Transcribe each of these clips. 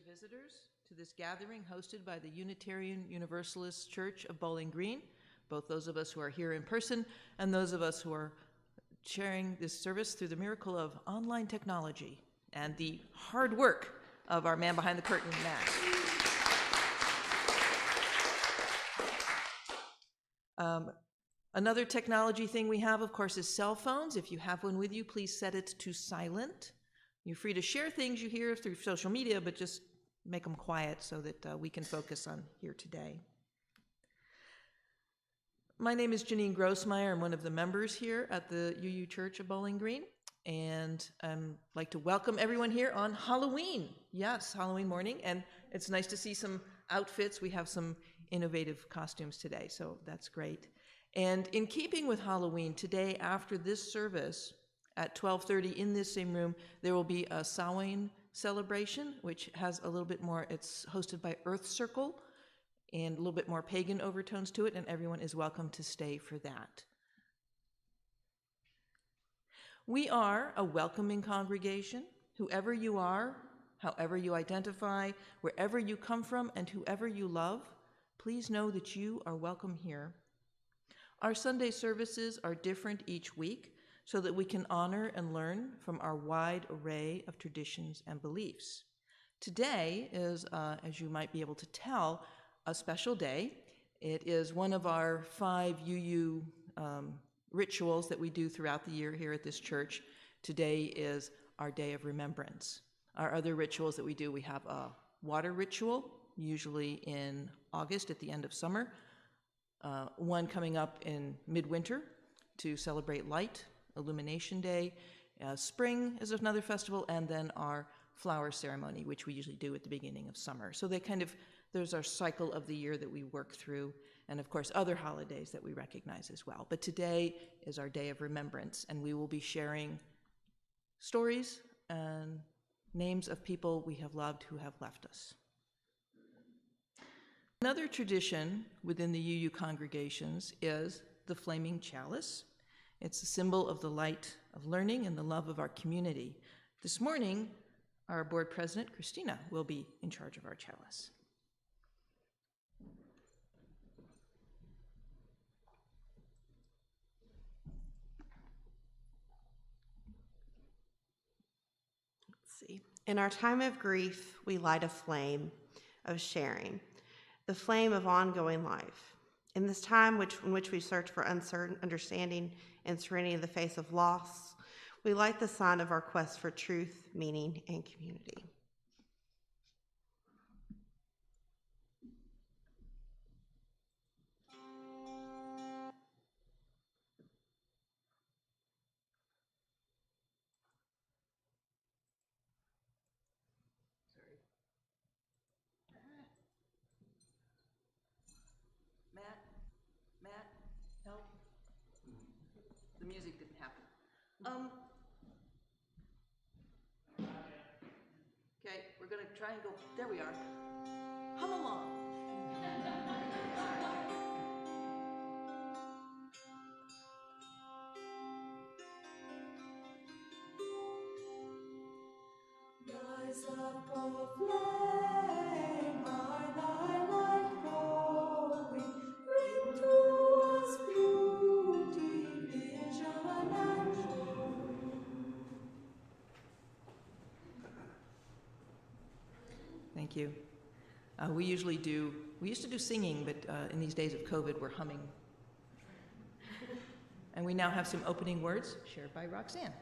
Visitors to this gathering hosted by the Unitarian Universalist Church of Bowling Green, both those of us who are here in person and those of us who are sharing this service through the miracle of online technology and the hard work of our man behind the curtain, Matt. Another technology thing we have, of course, is cell phones. If you have one with you, please set it to silent. You're free to share things you hear through social media, but just make them quiet so that we can focus on here today. My name is Janine Grossmeyer. I'm one of the members here at the UU Church of Bowling Green, and I'd like to welcome everyone here on Halloween. Yes, Halloween morning, and it's nice to see some outfits. We have some innovative costumes today, so that's great. And in keeping with Halloween, today after this service at 12:30 in this same room, there will be a Samhain celebration, which has a little bit more, it's hosted by Earth Circle, and a little bit more pagan overtones to it, and everyone is welcome to stay for that. We are a welcoming congregation. Whoever you are, however you identify, wherever you come from, and whoever you love, please know that you are welcome here. Our Sunday services are different each week, so that we can honor and learn from our wide array of traditions and beliefs. Today is, as you might be able to tell, a special day. It is one of our 5 UU rituals that we do throughout the year here at this church. Today is our day of remembrance. Our other rituals that we do, we have a water ritual, usually in August at the end of summer, one coming up in midwinter to celebrate light, Illumination Day. Spring is another festival, and then our flower ceremony, which we usually do at the beginning of summer. So there's our cycle of the year that we work through, and of course other holidays that we recognize as well. But today is our day of remembrance, and we will be sharing stories and names of people we have loved who have left us. Another tradition within the UU congregations is the Flaming Chalice. It's a symbol of the light of learning and the love of our community. This morning, our board president, Christina, will be in charge of our chalice. Let's see. In our time of grief, we light a flame of sharing, the flame of ongoing life. In this time in which we search for uncertain understanding and serenity in the face of loss, we light the sign of our quest for truth, meaning, and community. Matt, help. The music didn't happen. Okay, we're gonna try and go, there we are. Hum along. Rise up, O flame, by thy light growing, bring to us beauty, vision, and joy. Thank you. We used to do singing, but in these days of COVID, we're humming. And we now have some opening words shared by Roxanne.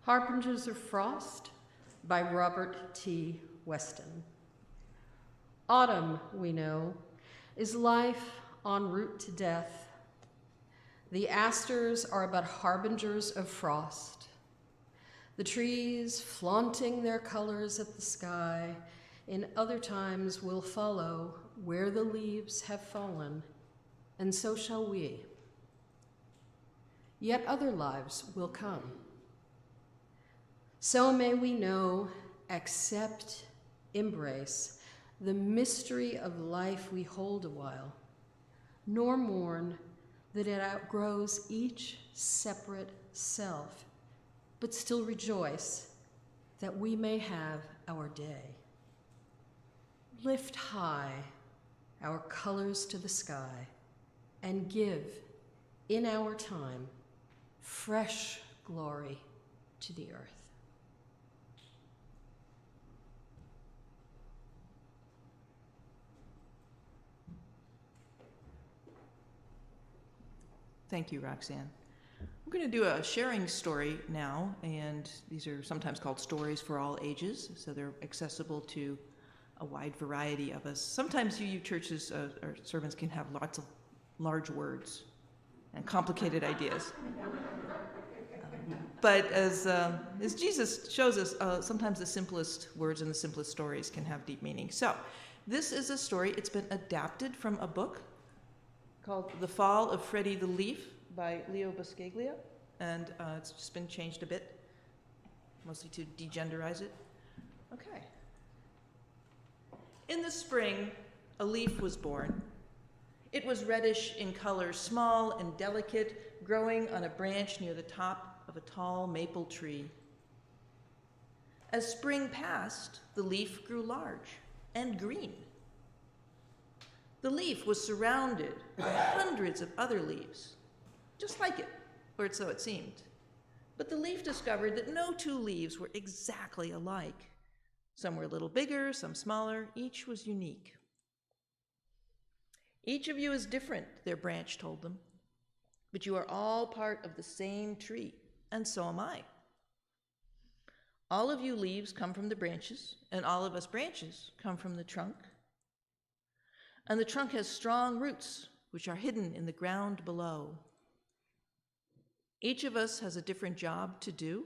Harbingers of Frost by Robert T. Weston. Autumn, we know, is life en route to death. The asters are but harbingers of frost. The trees, flaunting their colors at the sky, in other times will follow where the leaves have fallen, and so shall we. Yet other lives will come. So may we know, accept, embrace the mystery of life we hold a while, nor mourn that it outgrows each separate self, but still rejoice that we may have our day. Lift high our colors to the sky and give, in our time, fresh glory to the earth. Thank you, Roxanne. We're going to do a sharing story now, and these are sometimes called stories for all ages, so they're accessible to a wide variety of us. Sometimes you churches or sermons can have lots of large words and complicated ideas. But as Jesus shows us, sometimes the simplest words and the simplest stories can have deep meaning. So this is a story. It's been adapted from a book called The Fall of Freddie the Leaf by Leo Buscaglia, and it's just been changed a bit, mostly to degenderize it. Okay. In the spring, a leaf was born. It was reddish in color, small and delicate, growing on a branch near the top of a tall maple tree. As spring passed, the leaf grew large and green. The leaf was surrounded by hundreds of other leaves, just like it, or so it seemed. But the leaf discovered that no two leaves were exactly alike. Some were a little bigger, some smaller, each was unique. Each of you is different, their branch told them, but you are all part of the same tree, and so am I. All of you leaves come from the branches, and all of us branches come from the trunk. And the trunk has strong roots, which are hidden in the ground below. Each of us has a different job to do,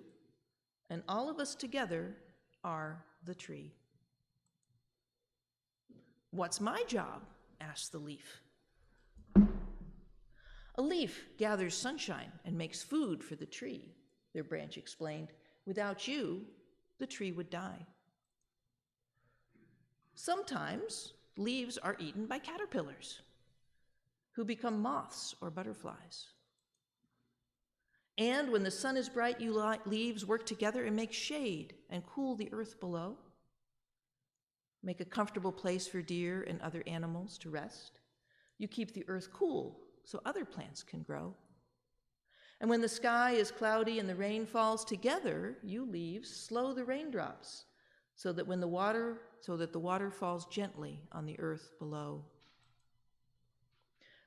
and all of us together are the tree. What's my job? Asked the leaf. A leaf gathers sunshine and makes food for the tree, their branch explained. Without you, the tree would die. Sometimes leaves are eaten by caterpillars, who become moths or butterflies. And when the sun is bright, you leaves work together and make shade and cool the earth below, make a comfortable place for deer and other animals to rest. You keep the earth cool so other plants can grow. And when the sky is cloudy and the rain falls, together, you leaves slow the raindrops so that the water falls gently on the earth below.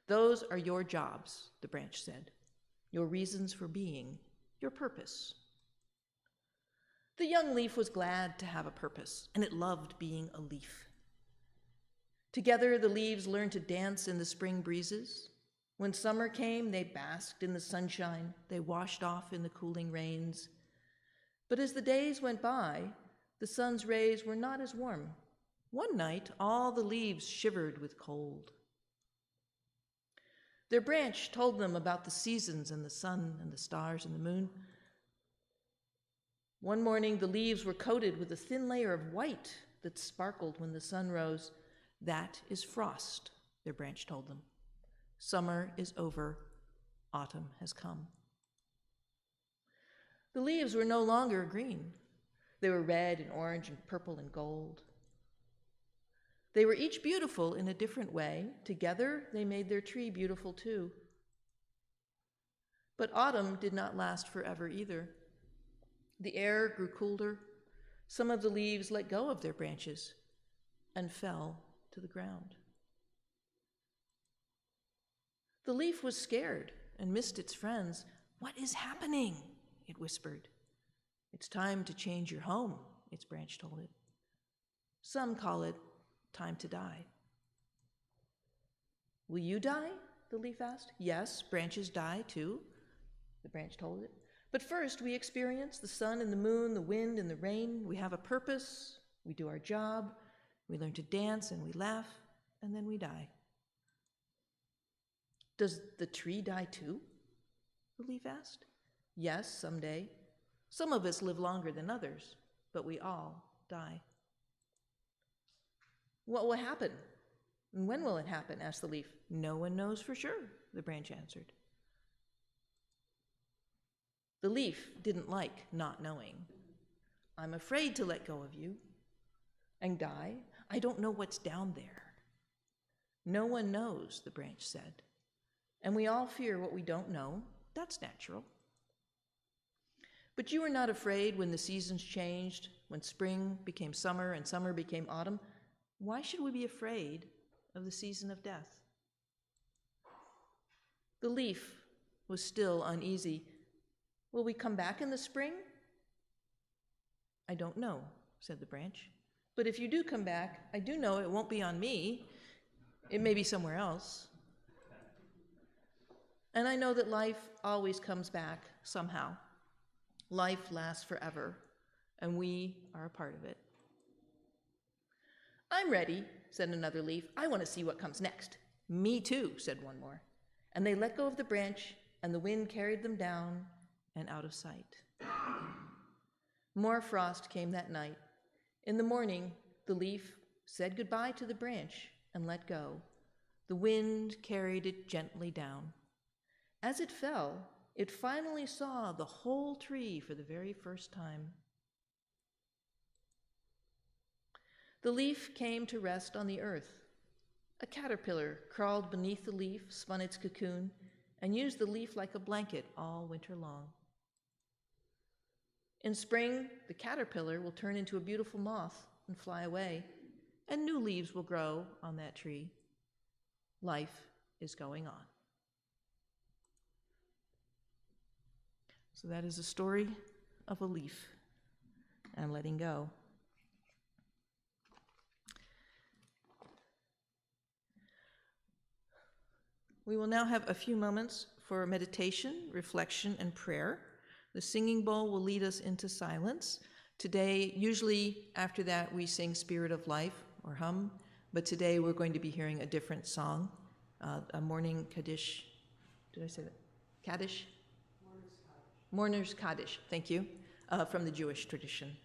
Those are your jobs, the branch said, your reasons for being, your purpose. The young leaf was glad to have a purpose, and it loved being a leaf. Together, the leaves learned to dance in the spring breezes. When summer came, they basked in the sunshine. They washed off in the cooling rains. But as the days went by, the sun's rays were not as warm. One night, all the leaves shivered with cold. Their branch told them about the seasons and the sun and the stars and the moon. One morning, the leaves were coated with a thin layer of white that sparkled when the sun rose. That is frost, their branch told them. Summer is over. Autumn has come. The leaves were no longer green. They were red and orange and purple and gold. They were each beautiful in a different way. Together, they made their tree beautiful too. But autumn did not last forever either. The air grew cooler. Some of the leaves let go of their branches and fell to the ground. The leaf was scared and missed its friends. "What is happening?" it whispered. "It's time to change your home," its branch told it. "Some call it time to die." "Will you die?" the leaf asked. "Yes, branches die too," the branch told it. "But first we experience the sun and the moon, the wind and the rain. We have a purpose, we do our job, we learn to dance and we laugh, and then we die." "Does the tree die too?" the leaf asked. "Yes, someday. Some of us live longer than others, but we all die." "What will happen? And when will it happen?" asked the leaf. "No one knows for sure," the branch answered. The leaf didn't like not knowing. "I'm afraid to let go of you and die. I don't know what's down there." "No one knows," the branch said. "And we all fear what we don't know. That's natural." "But you were not afraid when the seasons changed, when spring became summer and summer became autumn. Why should we be afraid of the season of death?" The leaf was still uneasy. "Will we come back in the spring?" "I don't know," said the branch. "But if you do come back, I do know it won't be on me. It may be somewhere else. And I know that life always comes back somehow. Life lasts forever, and we are a part of it." "I'm ready," said another leaf. "I want to see what comes next." "Me too," said one more. And they let go of the branch, and the wind carried them down and out of sight. More frost came that night. In the morning, the leaf said goodbye to the branch and let go. The wind carried it gently down. As it fell, it finally saw the whole tree for the very first time. The leaf came to rest on the earth. A caterpillar crawled beneath the leaf, spun its cocoon, and used the leaf like a blanket all winter long. In spring, the caterpillar will turn into a beautiful moth and fly away, and new leaves will grow on that tree. Life is going on. So that is a story of a leaf and letting go. We will now have a few moments for meditation, reflection, and prayer. The singing bowl will lead us into silence. Today, usually after that, we sing Spirit of Life or hum, but today we're going to be hearing a different song, a morning Qaddish. Did I say that? Qaddish? Mourner's Qaddish, thank you, from the Jewish tradition.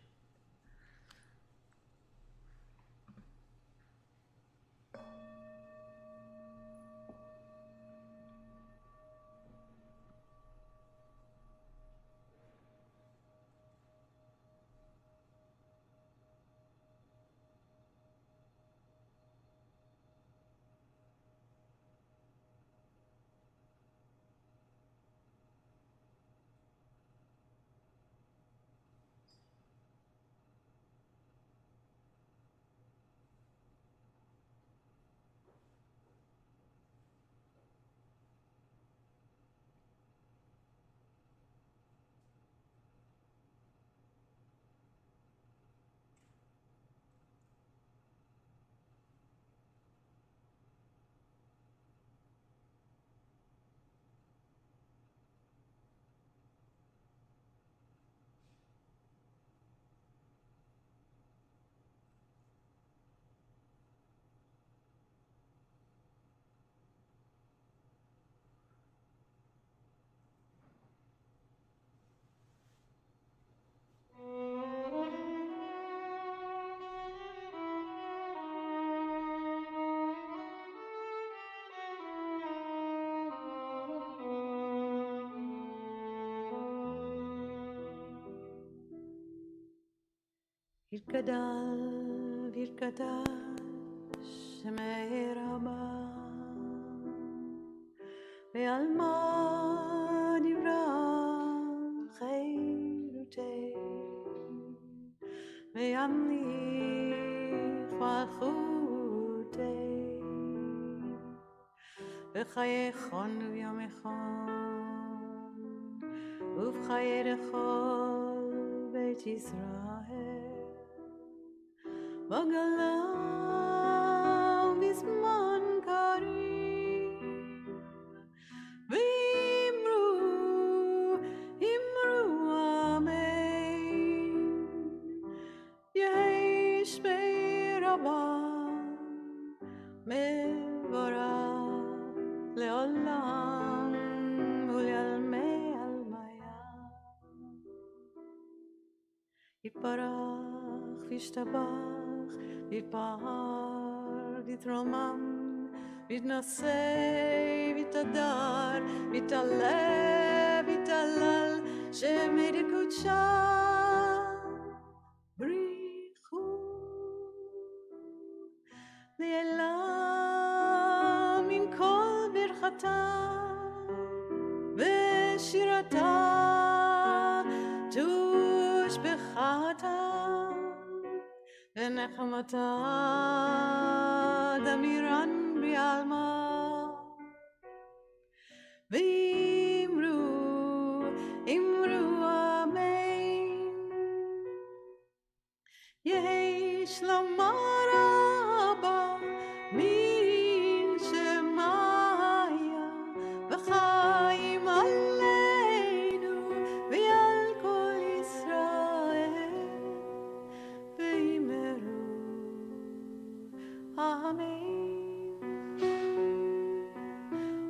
Virkada, Shemei Rabba, Ve'alma Divra Cheirutei, וימליך מלכותי בחייכון ובימיכון ובחיי לכל בית ישראל בגלה ובזמן קריב ואמרו אמן יש ברבם מבורך לעולם ולעלמי עלמיה יתברך וישתבח ויתפאר ויתרומם ויתנשא ויתהדר ויתעלה ויתהלל שמי דקודשה בריחו לעילם עם כל ברכתה ושירתה תושבחתה ונחמתה דמירן בעלמה ואמרו אמן יש לומר רבה מן שמיה וחיים עלינו ועל כל ישראל ואמרו אמן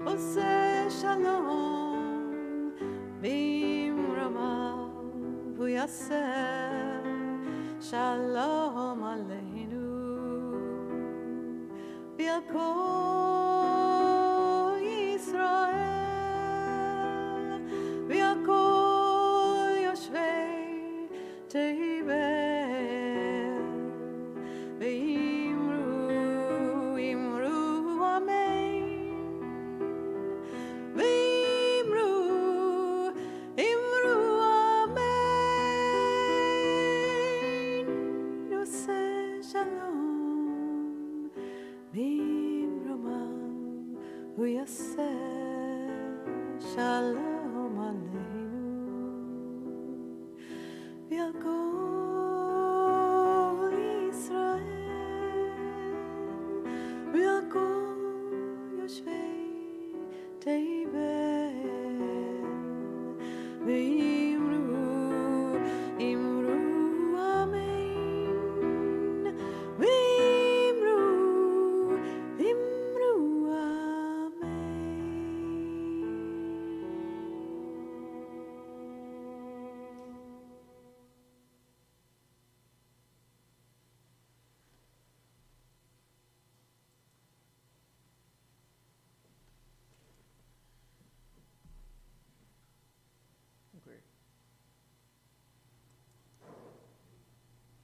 עושה שלום במרומיו הוא יעשה שלום עלינו ועל כל ישראל ועל כל יושבי תבל ואמרו אמן ואמרו אמן עושה שלום במרומיו הוא יעשה שלום עלינו ועל כל ישראל ועל כל יושבי תבל ואמרו אמן ואמרו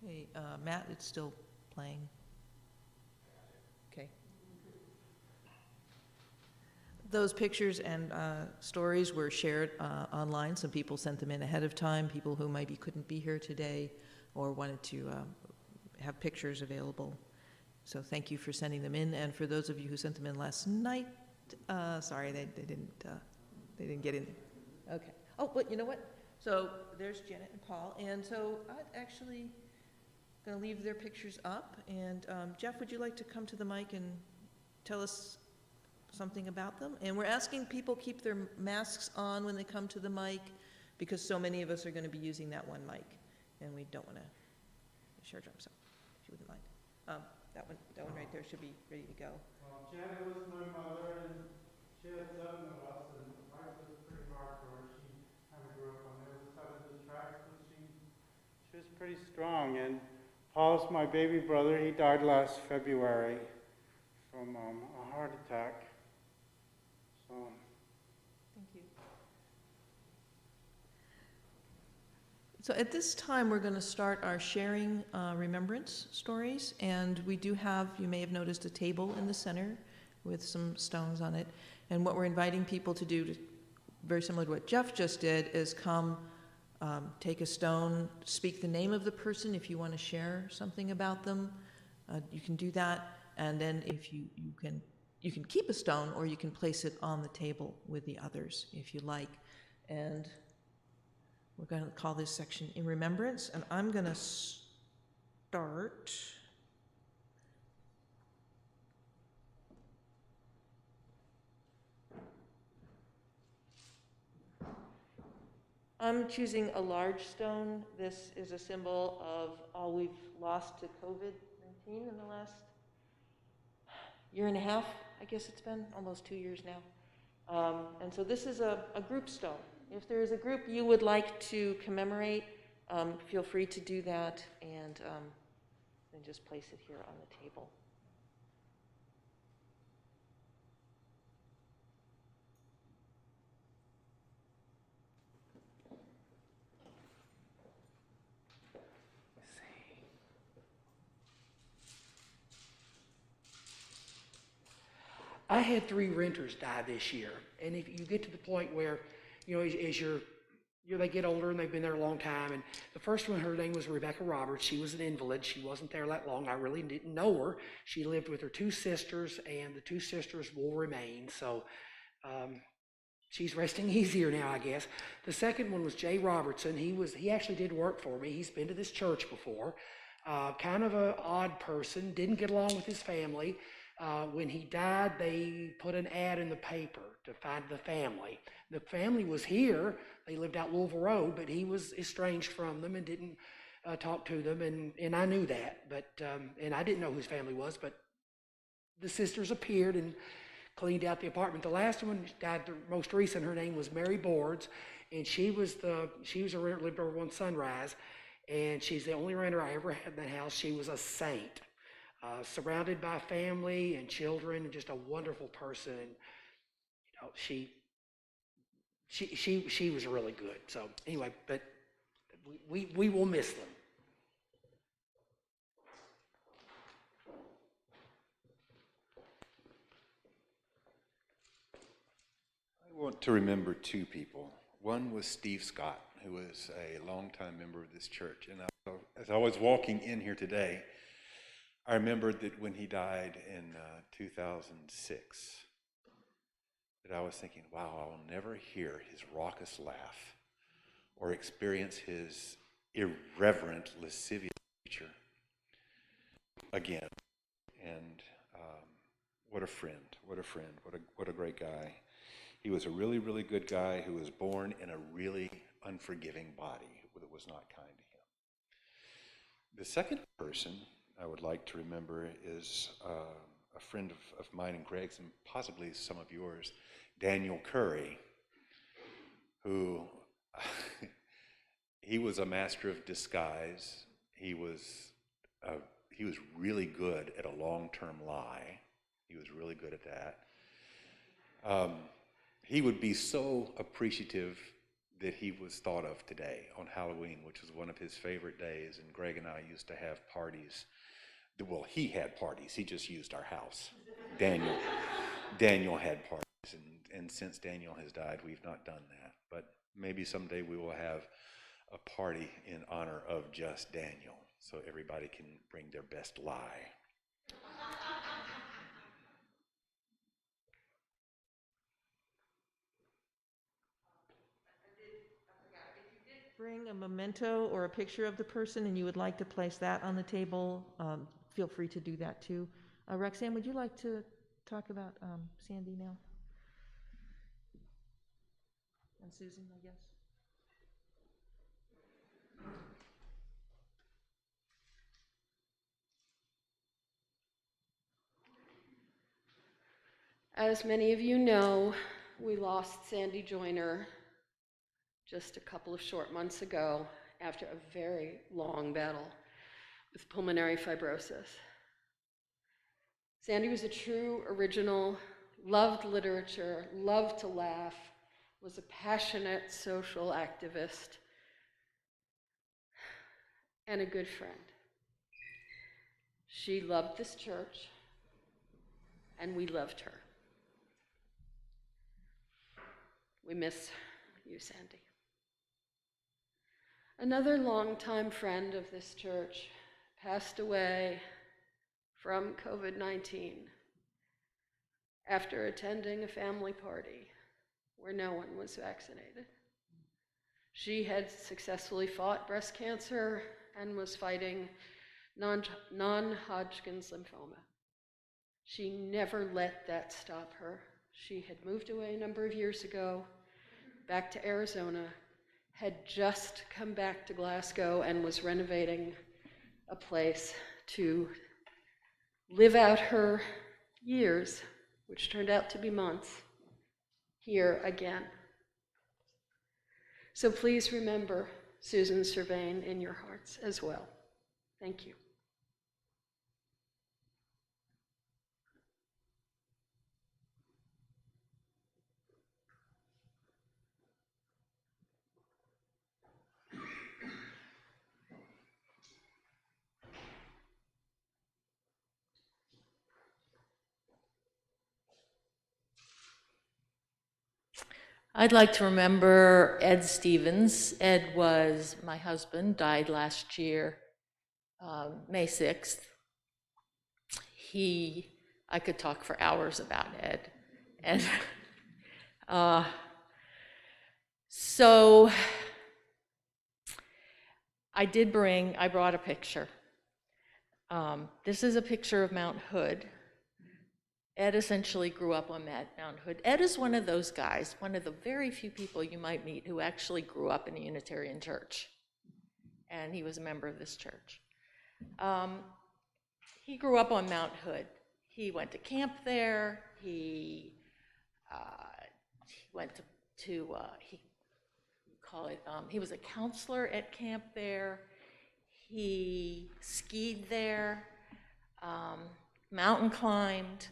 Hey, Matt, it's still playing. Okay. Those pictures and stories were shared online. Some people sent them in ahead of time, people who maybe couldn't be here today or wanted to have pictures available. So thank you for sending them in. And for those of you who sent them in last night, sorry, they didn't get in. Okay. Oh, but you know what? So there's Janet and Paul. And so I'm actually going to leave their pictures up. And Jeff, would you like to come to the mic and tell us something about them? And we're asking people keep their masks on when they come to the mic because so many of us are going to be using that one mic. And we don't want to share drum, so if you wouldn't mind. That one right there should be ready to go. Well, Janet was my mother, and she had 7 of us, and life was pretty hard for her. She kind of grew up on the other side of the tracks, but she was pretty strong. And Paul's my baby brother. He died last February from a heart attack. So. Thank you. So at this time, we're going to start our sharing remembrance stories, and we do have, you may have noticed, a table in the center with some stones on it. And what we're inviting people to do, very similar to what Jeff just did, is come Take a stone, speak the name of the person if you want to share something about them. You can do that, and then if you can keep a stone, or you can place it on the table with the others if you like. And we're going to call this section In Remembrance, and I'm going to start. I'm choosing a large stone. This is a symbol of all we've lost to COVID-19 in the last year and a half. I guess it's been almost 2 years now. And so this is a group stone. If there is a group you would like to commemorate, feel free to do that, and then just place it here on the table. I had 3 renters die this year, and if you get to the point where, as they get older and they've been there a long time, and the first one, her name was Rebecca Roberts. She was an invalid. She wasn't there that long. I really didn't know her. She lived with her 2 sisters, and the 2 sisters will remain. So she's resting easier now, I guess. The second one was Jay Robertson. He actually did work for me. He's been to this church before. Kind of an odd person. Didn't get along with his family. When he died, they put an ad in the paper to find the family. The family was here. They lived out Louisville Road, but he was estranged from them and didn't talk to them, and I knew that. But and I didn't know whose family was, but the sisters appeared and cleaned out the apartment. The last one died, the most recent. Her name was Mary Boards, and she was a renter, lived over on Sunrise, and she's the only renter I ever had in the house. She was a saint. Surrounded by family and children, and just a wonderful person. And, she was really good. So anyway, but we will miss them. I want to remember 2 people. One was Steve Scott, who was a longtime member of this church. And as I was walking in here today, I remembered that when he died in 2006, that I was thinking, wow, I'll never hear his raucous laugh or experience his irreverent, lascivious nature again. And what a friend, what a great guy. He was a really, really good guy who was born in a really unforgiving body that was not kind to him. The second person I would like to remember is a friend of mine and Greg's, and possibly some of yours, Daniel Curry, who he was a master of disguise. He was really good at a long-term lie. He was really good at that. He would be so appreciative that he was thought of today on Halloween, which was one of his favorite days, and Greg and I used to have parties. Well, he had parties. He just used our house. Daniel had parties, and since Daniel has died, we've not done that. But maybe someday we will have a party in honor of just Daniel, so everybody can bring their best lie. Bring a memento or a picture of the person and you would like to place that on the table, feel free to do that too. Roxanne, would you like to talk about Sandy now? And Susan, I guess. As many of you know, we lost Sandy Joyner just a couple of short months ago after a very long battle with pulmonary fibrosis. Sandy was a true original, loved literature, loved to laugh, was a passionate social activist, and a good friend. She loved this church, and we loved her. We miss you, Sandy. Another longtime friend of this church passed away from COVID-19 after attending a family party where no one was vaccinated. She had successfully fought breast cancer and was fighting non-Hodgkin's lymphoma. She never let that stop her. She had moved away a number of years ago, back to Arizona, had just come back to Glasgow and was renovating a place to live out her years, which turned out to be months, here again. So please remember Susan Servain in your hearts as well. Thank you. I'd like to remember Ed Stevens. Ed was my husband, died last year, May 6th. I could talk for hours about Ed. And so I brought a picture. This is a picture of Mount Hood. Ed essentially grew up on Mount Hood. Ed is one of those guys, one of the very few people you might meet who actually grew up in a Unitarian church. And he was a member of this church. He grew up on Mount Hood. He went to camp there. He went he was a counselor at camp there. He skied there, mountain climbed.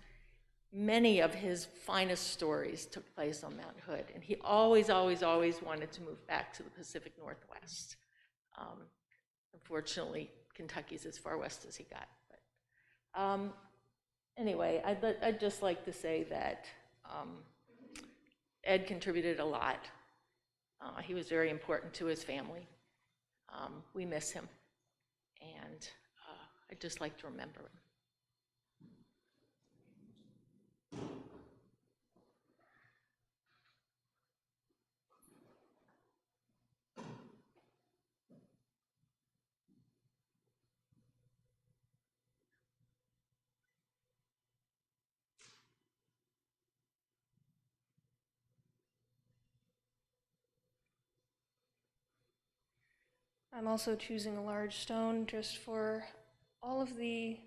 Many of his finest stories took place on Mount Hood, and he always, always, always wanted to move back to the Pacific Northwest. Unfortunately, Kentucky's as far west as he got. But anyway, I'd just like to say that Ed contributed a lot. He was very important to his family. We miss him, and I'd just like to remember him. I'm also choosing a large stone just for all of the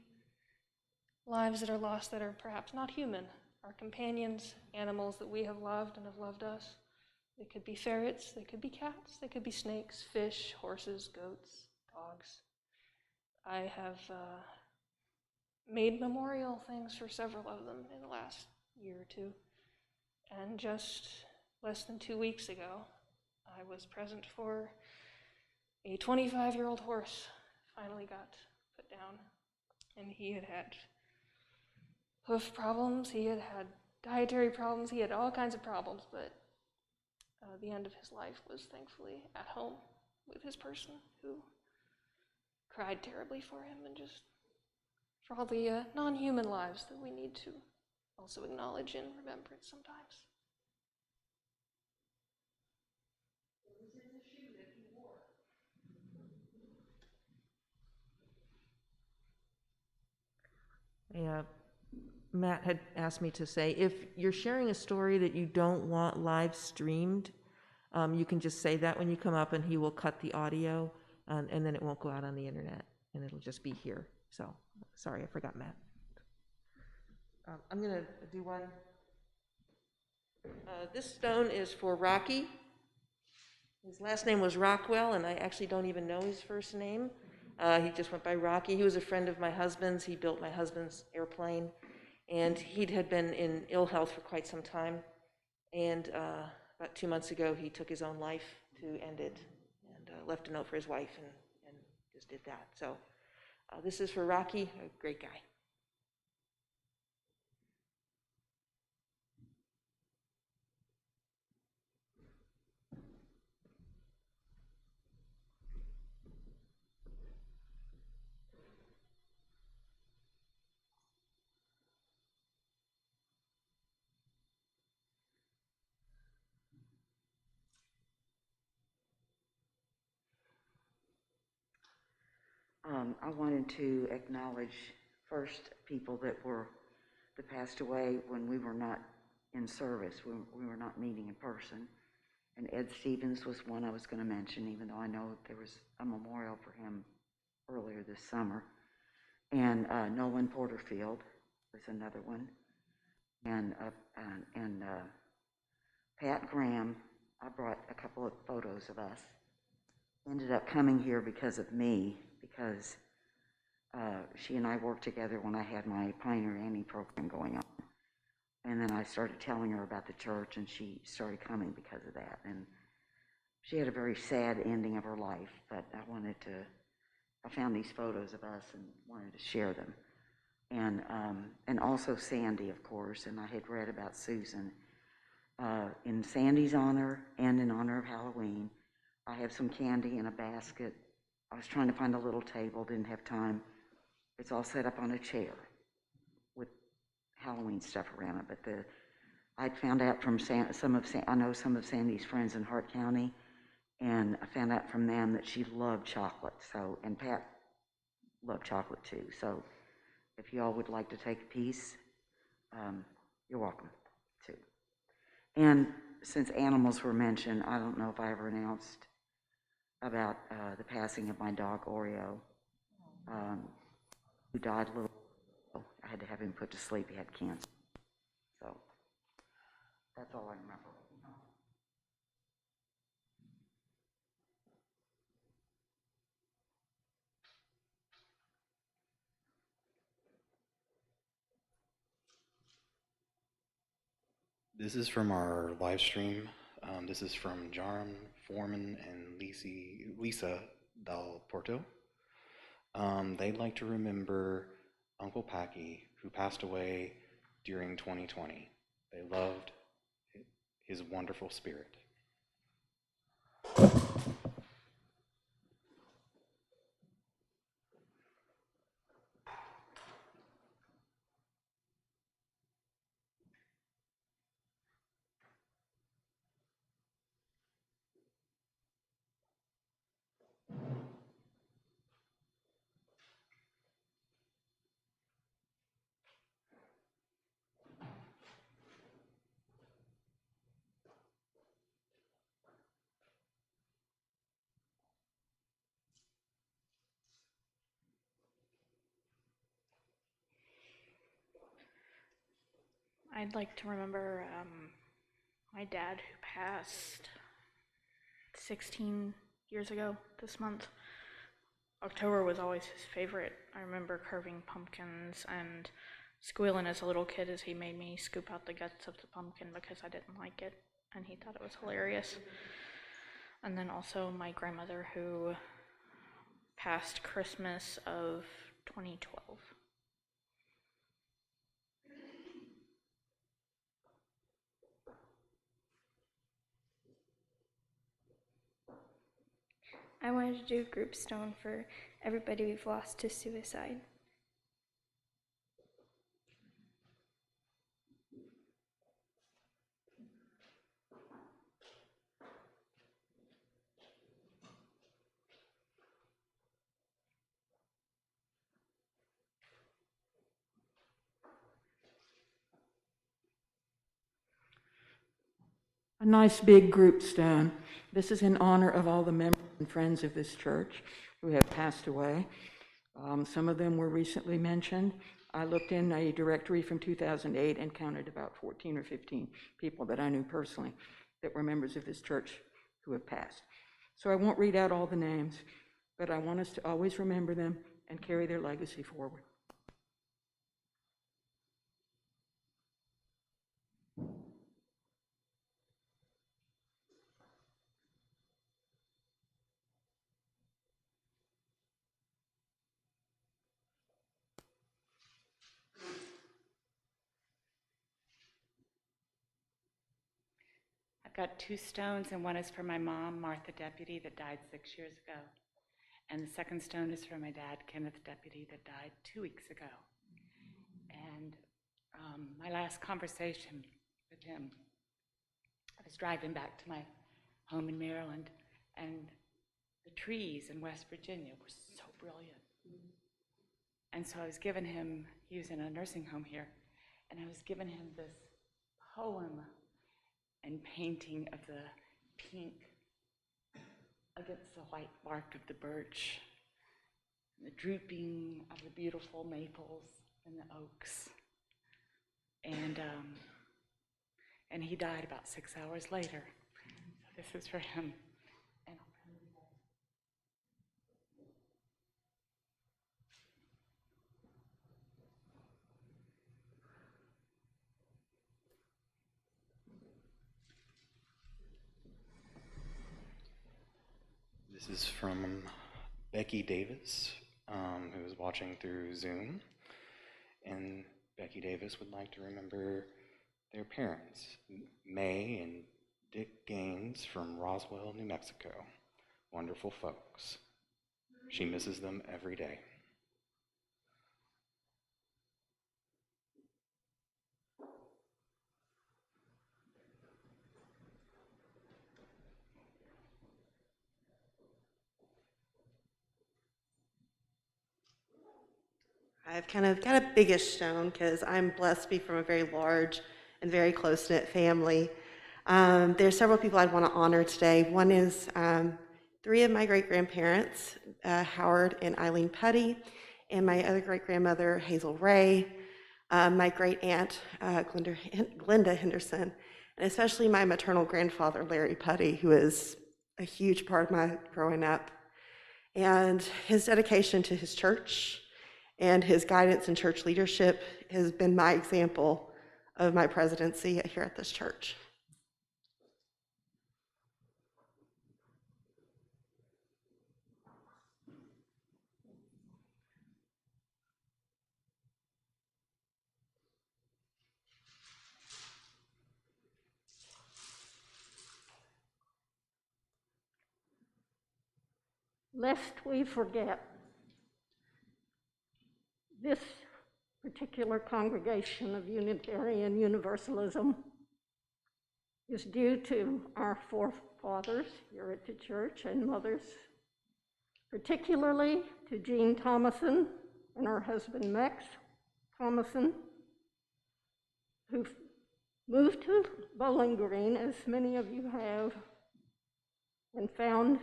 lives that are lost that are perhaps not human, our companions, animals that we have loved and have loved us. They could be ferrets, they could be cats, they could be snakes, fish, horses, goats, dogs. I have made memorial things for several of them in the last year or two. And just less than 2 weeks ago, I was present for a 25-year-old horse finally got put down, and he had had hoof problems, he had had dietary problems, he had all kinds of problems, but the end of his life was thankfully at home with his person who cried terribly for him, and just for all the non-human lives that we need to also acknowledge in remembrance sometimes. Yeah, Matt had asked me to say, if you're sharing a story that you don't want live streamed, you can just say that when you come up, and he will cut the audio, and then it won't go out on the internet, and it'll just be here. So, sorry, I forgot Matt. I'm going to do one. This stone is for Rocky. His last name was Rockwell, and I actually don't even know his first name. He just went by Rocky. He was a friend of my husband's. He built my husband's airplane, and he had been in ill health for quite some time. And about 2 months ago, he took his own life to end it, and left a note for his wife, and just did that. So this is for Rocky, a great guy. I wanted to acknowledge first people that passed away when we were not in service, when we were not meeting in person. And Ed Stevens was one I was going to mention, even though I know there was a memorial for him earlier this summer. And Nolan Porterfield was another one. And Pat Graham, I brought a couple of photos of us. Ended up coming here because of me, because she and I worked together when I had my Pioneer Annie program going on. And then I started telling her about the church, and she started coming because of that. And she had a very sad ending of her life, but I found these photos of us and wanted to share them. And also Sandy, of course, and I had read about Susan. In Sandy's honor and in honor of Halloween, I have some candy in a basket. I was trying to find a little table, didn't have time. It's all set up on a chair with Halloween stuff around it. But I found out from I know some of Sandy's friends in Hart County, and I found out from them that she loved chocolate. So, and Pat loved chocolate too. So, if y'all would like to take a piece, you're welcome to. And since animals were mentioned, I don't know if I ever announced about the passing of my dog Oreo, who died a little. I had to have him put to sleep. He had cancer. So that's all I remember. This is from our live stream. This is from Jaron Foreman and Lisa Del Porto. They'd like to remember Uncle Packy, who passed away during 2020. They loved his wonderful spirit. I'd like to remember my dad who passed 16 years ago this month. October was always his favorite. I remember carving pumpkins and squealing as a little kid as he made me scoop out the guts of the pumpkin because I didn't like it, and he thought it was hilarious. And then also my grandmother who passed Christmas of 2012. I wanted to do a group stone for everybody we've lost to suicide. A nice big group stone. This is in honor of all the members and friends of this church who have passed away. Some of them were recently mentioned. I looked in a directory from 2008 and counted about 14 or 15 people that I knew personally that were members of this church who have passed. So I won't read out all the names, but I want us to always remember them and carry their legacy forward. I've got two stones, and one is for my mom, Martha Deputy, that died 6 years ago. And the second stone is for my dad, Kenneth Deputy, that died 2 weeks ago. And my last conversation with him, I was driving back to my home in Maryland, and the trees in West Virginia were so brilliant. And so I was given him, he was in a nursing home here, and I was given him this poem and painting of the pink against the white bark of the birch, and the drooping of the beautiful maples and the oaks. And he died about 6 hours later. So this is for him. And This is from Becky Davis, who is watching through Zoom. And Becky Davis would like to remember their parents, May and Dick Gaines from Roswell, New Mexico. Wonderful folks. She misses them every day. I've kind of got a biggish stone because I'm blessed to be from a very large and very close-knit family. There's several people I'd want to honor today. One is 3 of my great-grandparents, Howard and Eileen Putty, and my other great-grandmother, Hazel Ray, my great-aunt, Glenda Henderson, and especially my maternal grandfather, Larry Putty, who is a huge part of my growing up. And his dedication to his church and his guidance in church leadership has been my example of my presidency here at this church. Lest we forget, this particular congregation of Unitarian Universalism is due to our forefathers here at the church and mothers, particularly to Jean Thomason and her husband Max Thomason, who moved to Bowling Green, as many of you have, and found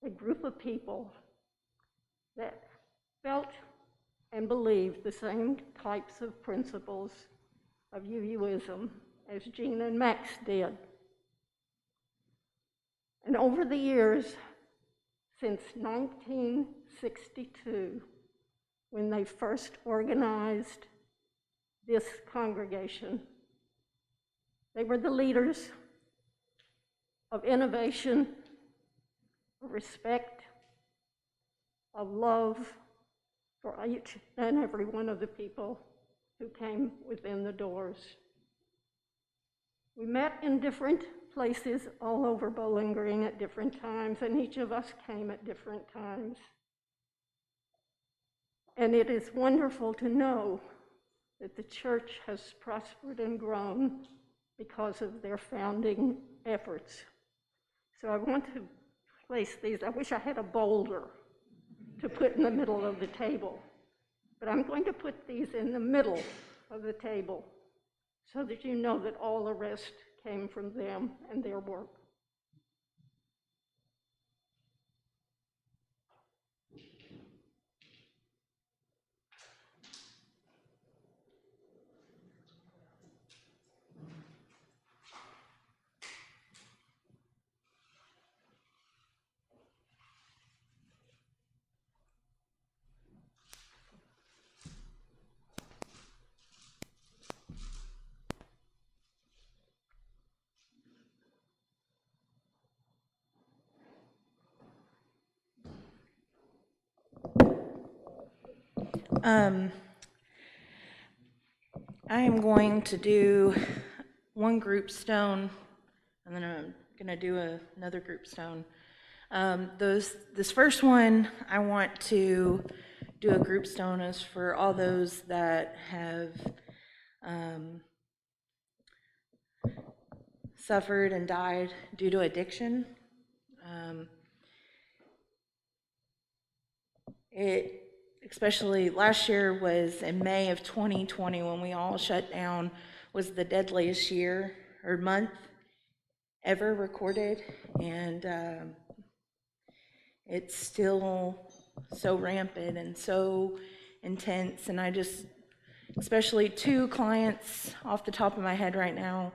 a group of people that felt and believed the same types of principles of UUism as Jean and Max did. And over the years, since 1962, when they first organized this congregation, they were the leaders of innovation, of respect, of love for each and every one of the people who came within the doors. We met in different places all over Bowling Green at different times, and each of us came at different times. And it is wonderful to know that the church has prospered and grown because of their founding efforts. So I want to place these. I wish I had a boulder to put in the middle of the table, but I'm going to put these in the middle of the table so that you know that all the rest came from them and their work. I am going to do one group stone, and then I'm going to do another group stone. This first one, I want to do a group stone is for all those that have suffered and died due to addiction. It, especially last year was in May of 2020 when we all shut down, was the deadliest year or month ever recorded, and it's still so rampant and so intense. And I just, especially 2 clients off the top of my head right now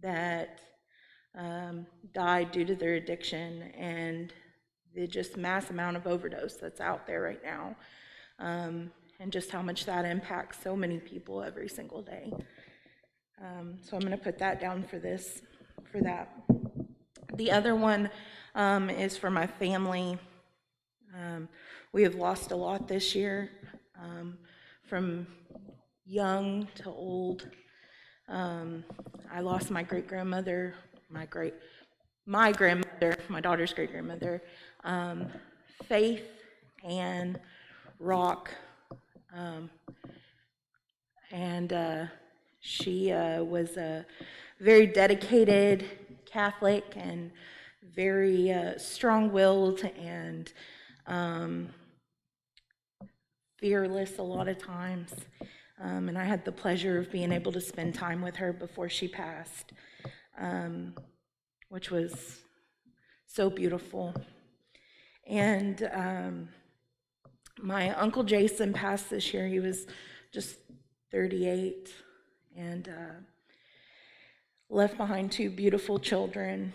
that died due to their addiction and the just mass amount of overdose that's out there right now, and just how much that impacts so many people every single day. So I'm going to put that down for that. The other one is for my family. We have lost a lot this year, from young to old. I lost my great-grandmother, my grandmother, my daughter's great-grandmother, Faith and Rock, and she was a very dedicated Catholic and very strong-willed and fearless a lot of times. And I had the pleasure of being able to spend time with her before she passed, which was so beautiful. And my Uncle Jason passed this year. He was just 38 and left behind 2 beautiful children.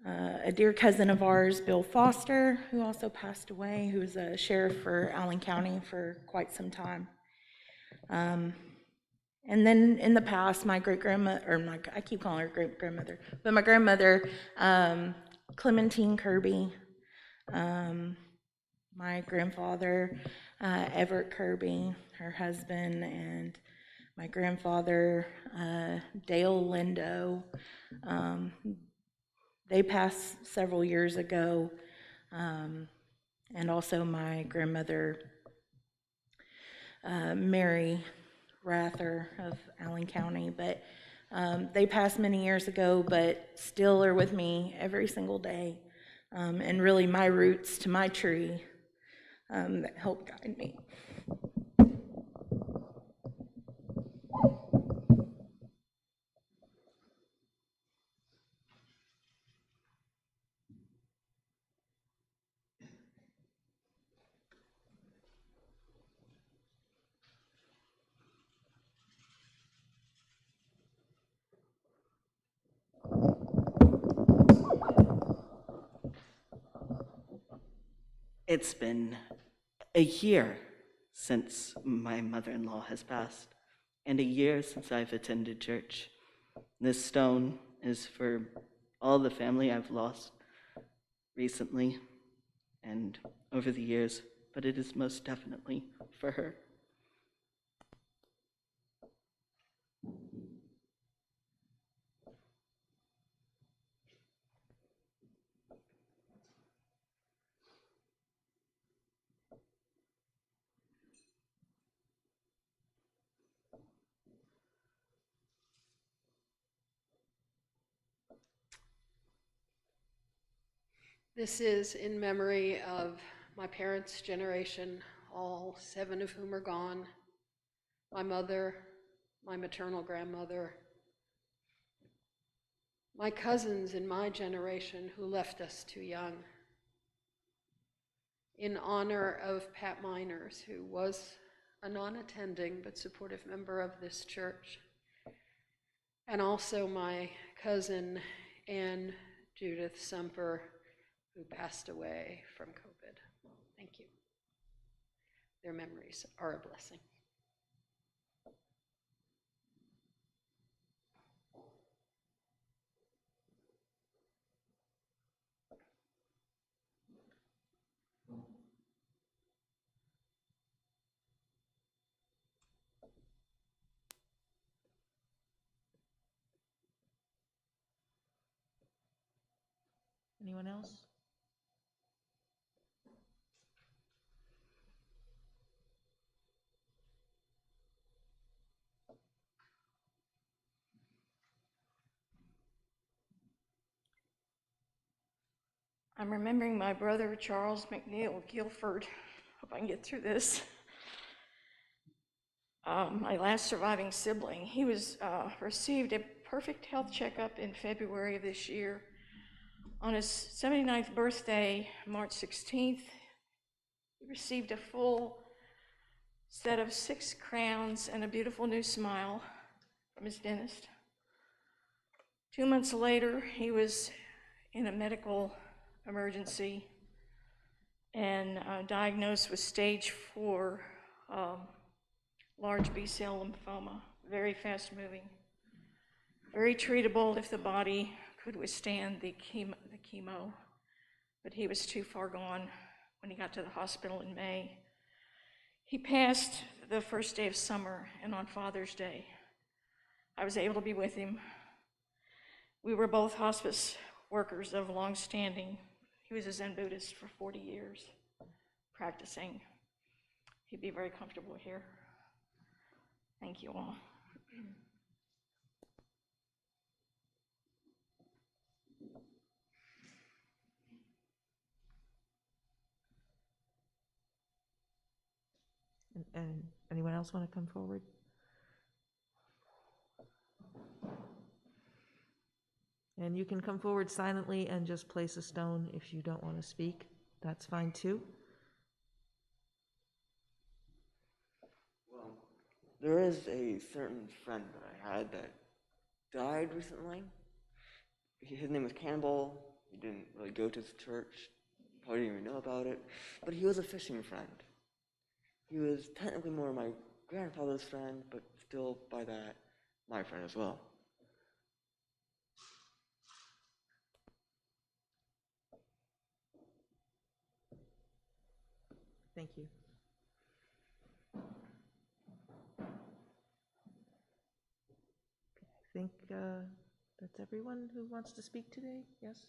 A dear cousin of ours, Bill Foster, who also passed away, who was a sheriff for Allen County for quite some time. And then in the past, my great-grandma, I keep calling her great-grandmother, but my grandmother, Clementine Kirby, my grandfather, Everett Kirby, her husband, and my grandfather, Dale Lindo. They passed several years ago, and also my grandmother, Mary Rather of Allen County, but they passed many years ago, but still are with me every single day, and really my roots to my tree that help guide me. It's been a year since my mother-in-law has passed, and a year since I've attended church. This stone is for all the family I've lost recently and over the years, but it is most definitely for her. This is in memory of my parents' generation, all 7 of whom are gone. My mother, my maternal grandmother, my cousins in my generation who left us too young. In honor of Pat Miners, who was a non-attending but supportive member of this church, and also my cousin Ann Judith Sumper, who passed away from COVID. Thank you. Their memories are a blessing. Anyone else? I'm remembering my brother, Charles Mcneill, Guilford. Hope I can get through this. My last surviving sibling. He was received a perfect health checkup in February of this year. On his 79th birthday, March 16th, he received a full set of 6 crowns and a beautiful new smile from his dentist. 2 months later, he was in a medical emergency and diagnosed with stage 4 large B-cell lymphoma, very fast moving, very treatable if the body could withstand the chemo, but he was too far gone when he got to the hospital in May. He passed the first day of summer, and on Father's Day, I was able to be with him. We were both hospice workers of long standing. He was a Zen Buddhist for 40 years, practicing. He'd be very comfortable here. Thank you all. And anyone else want to come forward? And you can come forward silently and just place a stone if you don't want to speak. That's fine too. Well, there is a certain friend that I had that died recently. His name was Campbell. He didn't really go to his church, probably didn't even know about it, but he was a fishing friend. He was technically more my grandfather's friend, but still, by that, my friend as well. Thank you. I think that's everyone who wants to speak today, yes?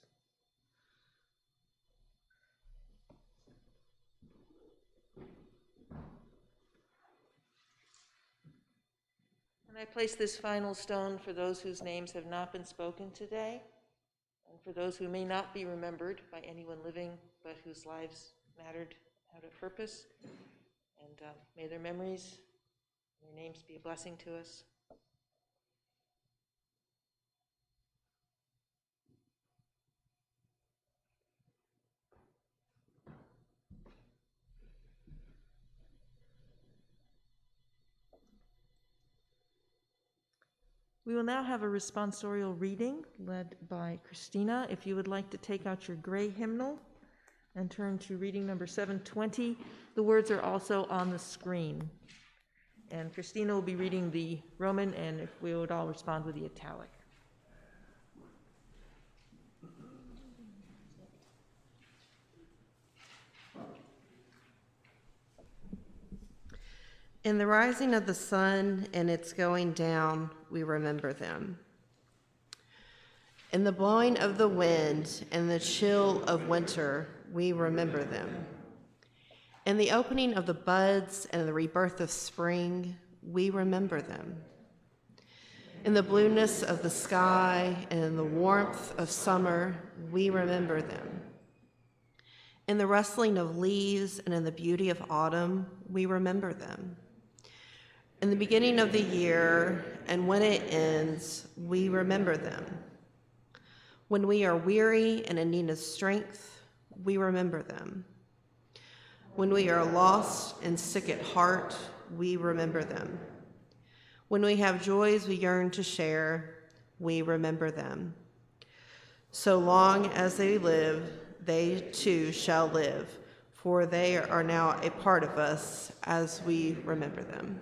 And I place this final stone for those whose names have not been spoken today, and for those who may not be remembered by anyone living, but whose lives mattered, had a purpose. And may their memories, their names be a blessing to us. We will now have a responsorial reading led by Christina. If you would like to take out your gray hymnal and turn to reading number 720, the words are also on the screen. And Christina will be reading the Roman, and if we would all respond with the italic. In the rising of the sun and its going down, we remember them. In the blowing of the wind and the chill of winter, we remember them. In the opening of the buds and the rebirth of spring, we remember them. In the blueness of the sky and in the warmth of summer, we remember them. In the rustling of leaves and in the beauty of autumn, we remember them. In the beginning of the year and when it ends, we remember them. When we are weary and in need of strength, we remember them. When we are lost and sick at heart, we remember them. When we have joys we yearn to share, we remember them. So long as they live, they too shall live, for they are now a part of us as we remember them.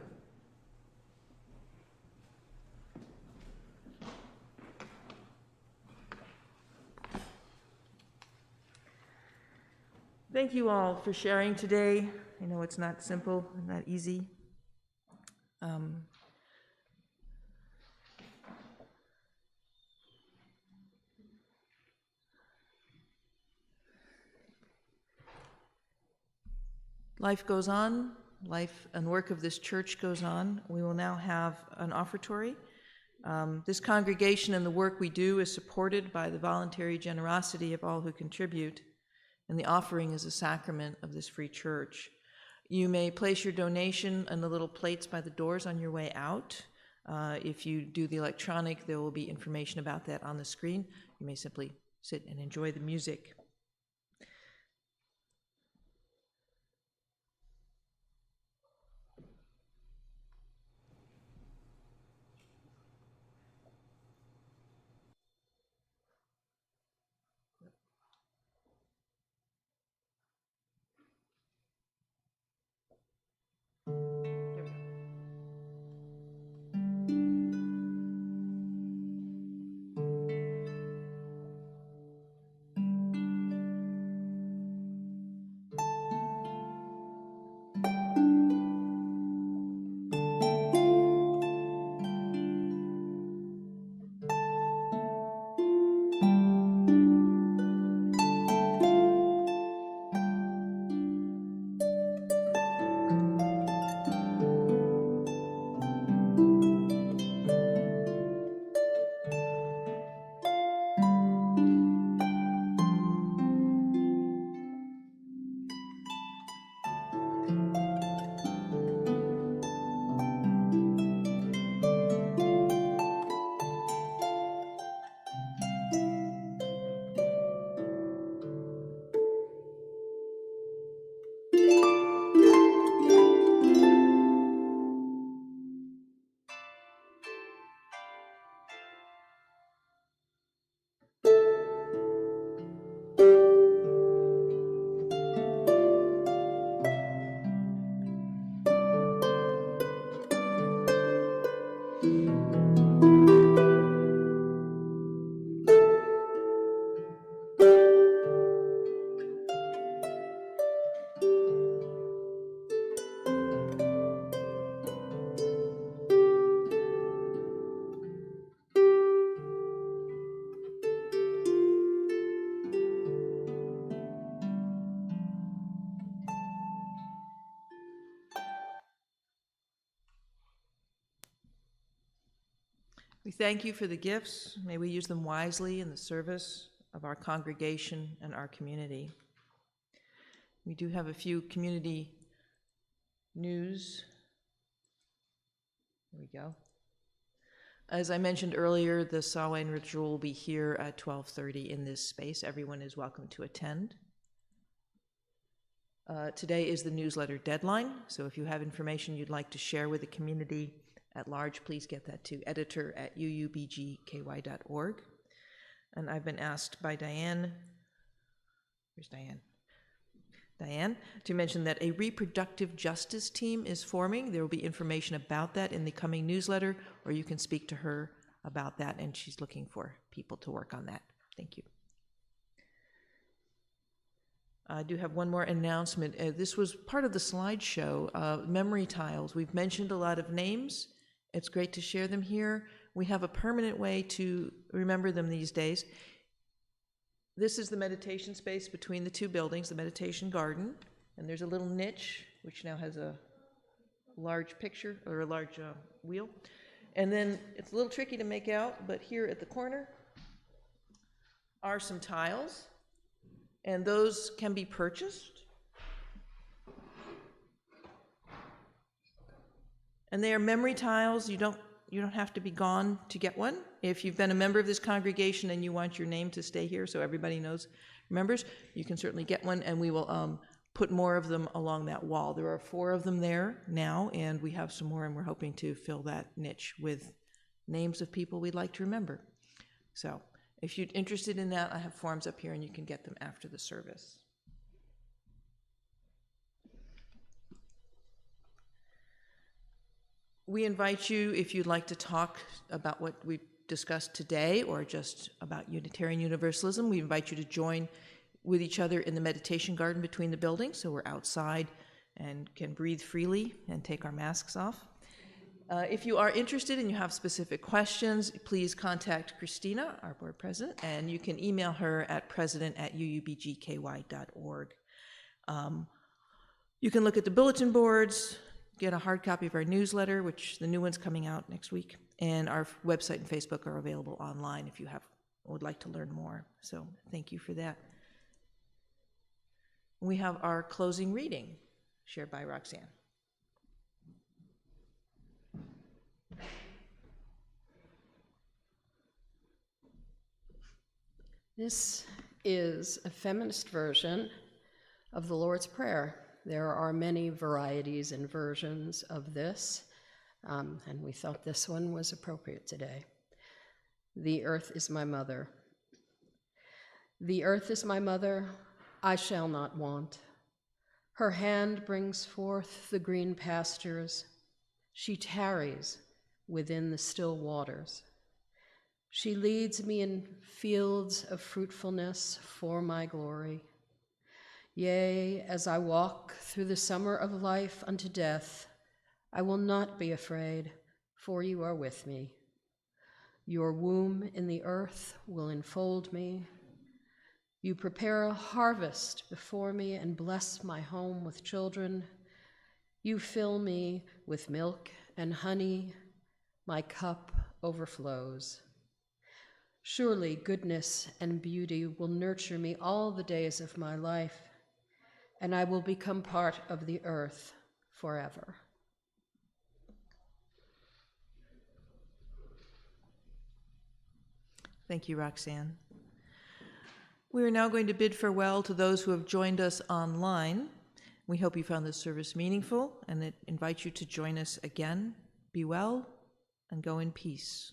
Thank you all for sharing today. I know it's not simple and not easy. Life goes on. Life and work of this church goes on. We will now have an offertory. This congregation and the work we do is supported by the voluntary generosity of all who contribute. and the offering is a sacrament of this free church. You may place your donation on the little plates by the doors on your way out. If you do the electronic, there will be information about that on the screen. You may simply sit and enjoy the music. We thank you for the gifts. May we use them wisely in the service of our congregation and our community. We do have a few community news. There we go. As I mentioned earlier, the Samhain ritual will be here at 12:30 in this space. Everyone is welcome to attend. Today is the newsletter deadline, so if you have information you'd like to share with the community at large, please get that to editor@uubgky.org. And I've been asked by Diane, where's Diane? Diane, to mention that a reproductive justice team is forming. There will be information about that in the coming newsletter, or you can speak to her about that, and she's looking for people to work on that. Thank you. I do have one more announcement. This was part of the slideshow, memory tiles. We've mentioned a lot of names. It's great to share them here. We have a permanent way to remember them these days. This is the meditation space between the two buildings, the meditation garden, and there's a little niche, which now has a large picture, or a large wheel. And then it's a little tricky to make out, but here at the corner are some tiles, and those can be purchased. And they are memory tiles. You don't have to be gone to get one. If you've been a member of this congregation and you want your name to stay here so everybody remembers, you can certainly get one, and we will put more of them along that wall. There are 4 of them there now, and we have some more, and we're hoping to fill that niche with names of people we'd like to remember. So if you're interested in that, I have forms up here, and you can get them after the service. We invite you, if you'd like to talk about what we've discussed today or just about Unitarian Universalism, we invite you to join with each other in the meditation garden between the buildings, so we're outside and can breathe freely and take our masks off. If you are interested and you have specific questions, please contact Christina, our board president, and you can email her at president@uubgky.org. You can look at the bulletin boards, get a hard copy of our newsletter, which the new one's coming out next week, and our website and Facebook are available online if you would like to learn more. So thank you for that. We have our closing reading, shared by Roxanne. This is a feminist version of the Lord's Prayer. There are many varieties and versions of this, and we thought this one was appropriate today. The earth is my mother. The earth is my mother, I shall not want. Her hand brings forth the green pastures. She tarries within the still waters. She leads me in fields of fruitfulness for my glory. Yea, as I walk through the summer of life unto death, I will not be afraid, for you are with me. Your womb in the earth will enfold me. You prepare a harvest before me and bless my home with children. You fill me with milk and honey. My cup overflows. Surely goodness and beauty will nurture me all the days of my life, and I will become part of the earth forever. Thank you, Roxanne. We are now going to bid farewell to those who have joined us online. We hope you found this service meaningful and invite you to join us again. Be well and go in peace.